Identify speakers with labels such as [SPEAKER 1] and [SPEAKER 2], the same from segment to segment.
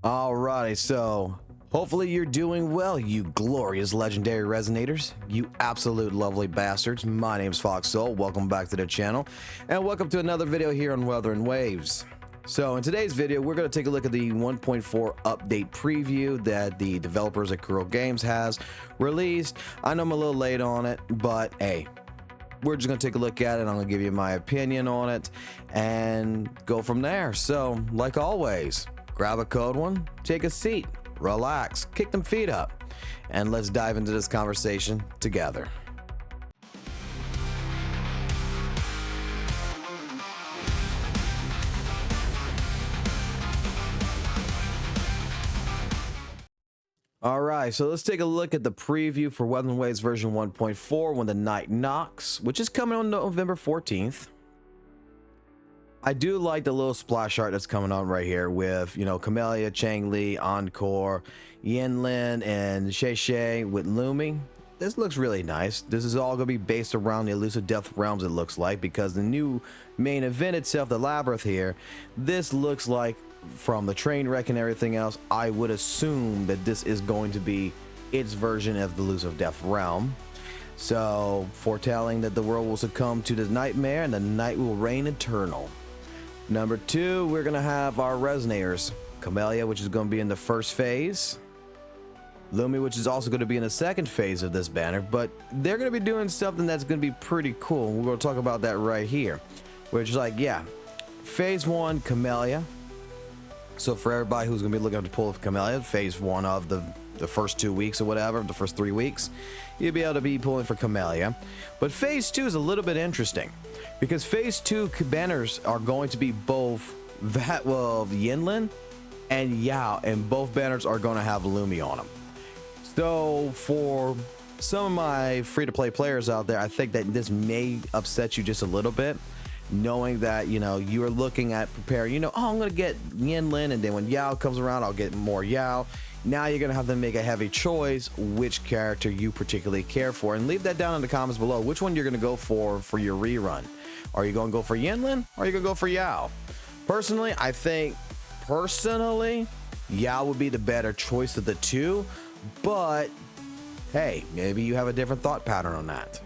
[SPEAKER 1] Alrighty, so hopefully you're doing well, you glorious legendary resonators, you absolute lovely bastards. My name's FOXSOL. Welcome back to the channel, and welcome to another video here on WutheringWaves. So in today's video, we're going to take a look at the 1.4 update preview that the developers at Kuril Games has released. I know I'm a little late on it, but hey, we're just going to take a look at it. I'm going to give you my opinion on it and go from there. So like always, grab a cold one, take a seat, relax, kick them feet up, and let's dive into this conversation together. All right, so let's take a look at the preview for WutheringWaves version 1.4 when the night knocks, which is coming on November 14th. I do like the little splash art that's coming on right here with, you know, Camellya, Changli, Encore, Yinlin, and Shay with Lumi. This looks really nice. This is all going to be based around the elusive depth realms, it looks like, because the new main event itself, the Labyrinth here, this looks like, from the train wreck and everything else, I would assume that this is going to be its version of the elusive depth realm. So, foretelling that the world will succumb to the nightmare and the night will reign eternal. Number 2, we're going to have our resonators. Camellya, which is going to be in the first phase. Lumi, which is also going to be in the second phase of this banner. But they're going to be doing something that's going to be pretty cool. We're going to talk about that right here. Which is like, yeah, phase 1, Camellya. So for everybody who's going to be looking to pull Camellya, phase 1 of the first 2 weeks or whatever, the first 3 weeks, you'll be able to be pulling for Camellya. But phase 2 is a little bit interesting, because phase 2 banners are going to be both that of Yinlin and Yao, and both banners are going to have Lumi on them. So for some of my free-to-play players out there, I think that this may upset you just a little bit, knowing that, you know, you are looking at preparing, you know, oh, I'm going to get Yinlin, and then when Yao comes around, I'll get more Yao. Now you're going to have to make a heavy choice which character you particularly care for, and leave that down in the comments below, which one you're going to go for your rerun. Are you going to go for Yinlin, or are you going to go for Yao? Personally, I think, Yao would be the better choice of the two, but hey, maybe you have a different thought pattern on that.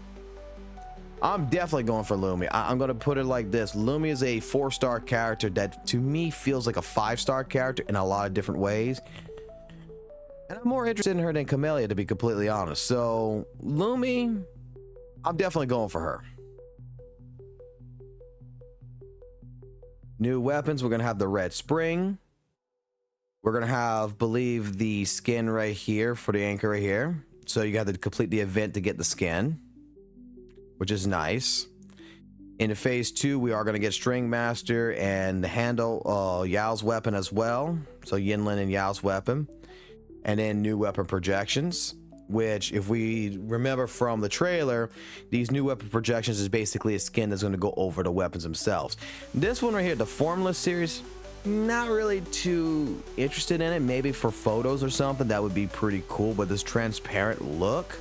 [SPEAKER 1] I'm definitely going for Lumi. I'm going to put it like this. Lumi is a 4-star character that to me feels like a 5-star character in a lot of different ways. And I'm more interested in her than Camellya, to be completely honest. So Lumi, I'm definitely going for her. New weapons, we're going to have the Red Spring. We're going to have, believe, the skin right here for the anchor right here. So you got to complete the event to get the skin, which is nice. In phase 2, we are going to get String Master and handle Yao's weapon as well. So Yinlin and Yao's weapon. And then new weapon projections, which, if we remember from the trailer, these new weapon projections is basically a skin that's going to go over the weapons themselves. This one right here, the Formless series, not really too interested in it. Maybe for photos or something, that would be pretty cool. But this transparent look,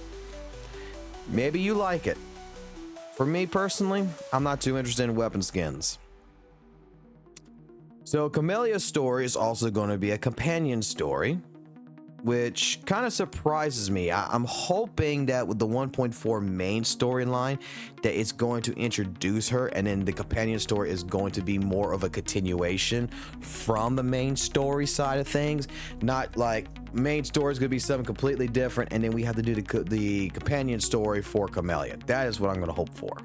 [SPEAKER 1] maybe you like it. For me personally, I'm not too interested in weapon skins. So Camellya's story is also going to be a companion story, which kind of surprises me. I'm hoping that with the 1.4 main storyline, that it's going to introduce her, and then the companion story is going to be more of a continuation from the main story side of things. Not like main story is going to be something completely different, and then we have to do the companion story for Camellya. That is what I'm going to hope for.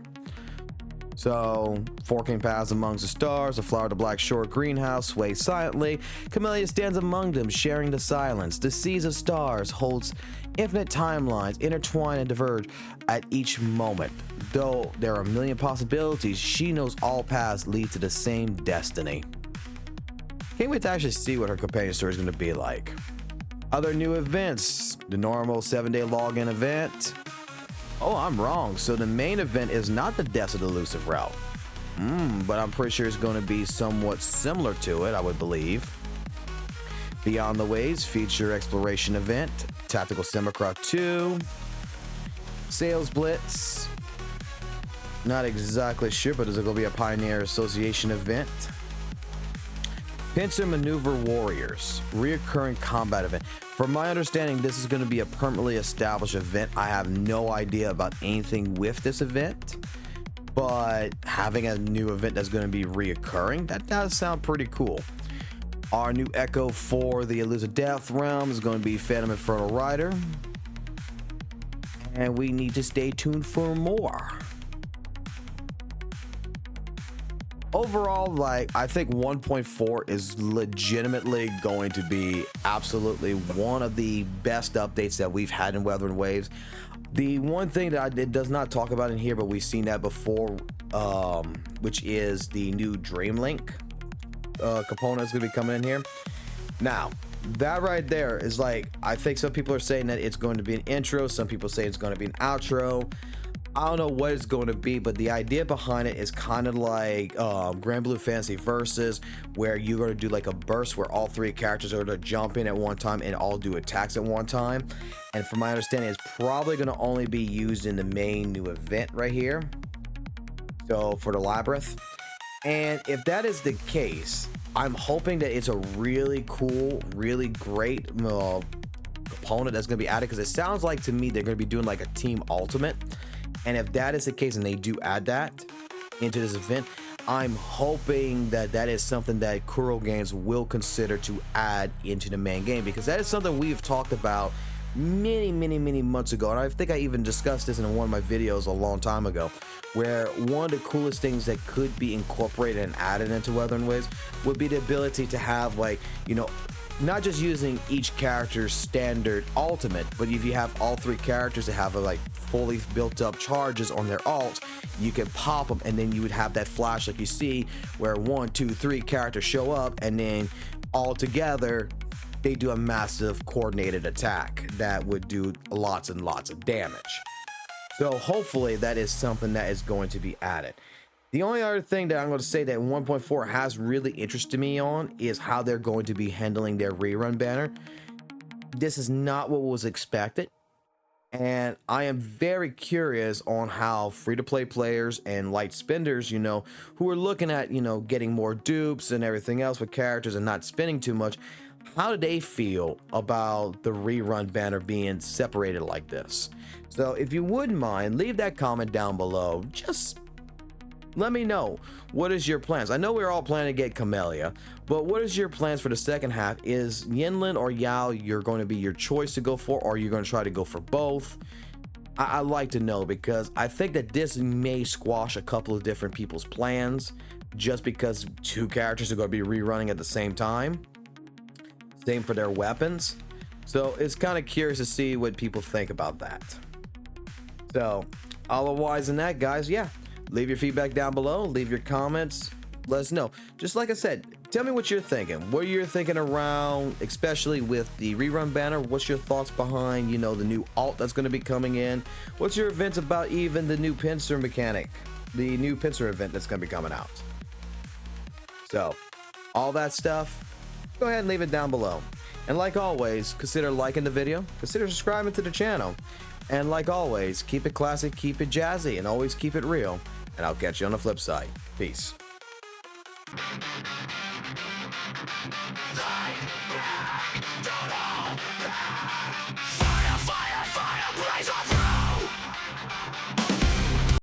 [SPEAKER 1] So, forking paths amongst the stars, the flower of the black shore greenhouse sways silently. Camellya stands among them, sharing the silence. The seas of stars holds infinite timelines, intertwine and diverge at each moment. Though there are a million possibilities, she knows all paths lead to the same destiny. Can't wait to actually see what her companion story is going to be like. Other new events, the normal 7-day login event. Oh, I'm wrong. So the main event is not the Deaths of the Elusive Route. But I'm pretty sure it's going to be somewhat similar to it, I would believe. Beyond the Waves feature exploration event. Tactical Simicross 2. Sales Blitz. Not exactly sure, but is it going to be a Pioneer Association event? Pincer Maneuver Warriors, reoccurring combat event. From my understanding, this is going to be a permanently established event. I have no idea about anything with this event, but having a new event that's going to be reoccurring, that does sound pretty cool. Our new echo for the Elusive Death realm is going to be Phantom Infernal Rider, and we need to stay tuned for more. Overall, like, I think 1.4 is legitimately going to be absolutely one of the best updates that we've had in Wuthering Waves. The one thing that it does not talk about in here, but we've seen that before, which is the new Dreamlink component that's going to be coming in here. Now, that right there is like, I think some people are saying that it's going to be an intro. Some people say it's going to be an outro. I don't know what it's going to be, but the idea behind it is kind of like Grand Blue Fantasy Versus, where you're going to do like a burst where all three characters are going to jump in at one time and all do attacks at one time. And from my understanding, it's probably going to only be used in the main new event right here. So for the Labyrinth. And if that is the case, I'm hoping that it's a really cool, really great component that's going to be added, because it sounds like to me they're going to be doing like a team ultimate. And if that is the case and they do add that into this event, I'm hoping that that is something that Kuro Games will consider to add into the main game, because that is something we've talked about many months ago. And I think I even discussed this in one of my videos a long time ago, where one of the coolest things that could be incorporated and added into Wuthering Waves would be the ability to have, like, you know, not just using each character's standard ultimate, but if you have all three characters that have like fully built up charges on their ult, you can pop them, and then you would have that flash like you see where 1, 2, 3 characters show up, and then all together they do a massive coordinated attack that would do lots and lots of damage. So hopefully that is something that is going to be added. The only other thing that I'm going to say that 1.4 has really interested me on is how they're going to be handling their rerun banner. This is not what was expected, and I am very curious on how free-to-play players and light spenders, you know, who are looking at, you know, getting more dupes and everything else with characters and not spending too much, how do they feel about the rerun banner being separated like this? So if you wouldn't mind, leave that comment down below. Just let me know, what is your plans? I know we're all planning to get Camellya, but what is your plans for the second half? Is Yinlin or Yao you're going to be your choice to go for, or are you going to try to go for both? I'd like to know, because I think that this may squash a couple of different people's plans, just because two characters are going to be rerunning at the same time. Same for their weapons. So it's kind of curious to see what people think about that. So otherwise than that, guys, yeah, leave your feedback down below, leave your comments, let us know. Just like I said, tell me what you're thinking, what you're thinking around, especially with the rerun banner. What's your thoughts behind, you know, the new alt that's going to be coming in? What's your events about even the new pincer mechanic, the new pincer event that's going to be coming out? So all that stuff, go ahead and leave it down below. And like always, consider liking the video, consider subscribing to the channel, and like always, keep it classic, keep it jazzy, and always keep it real. And I'll catch you on the flip side. Peace.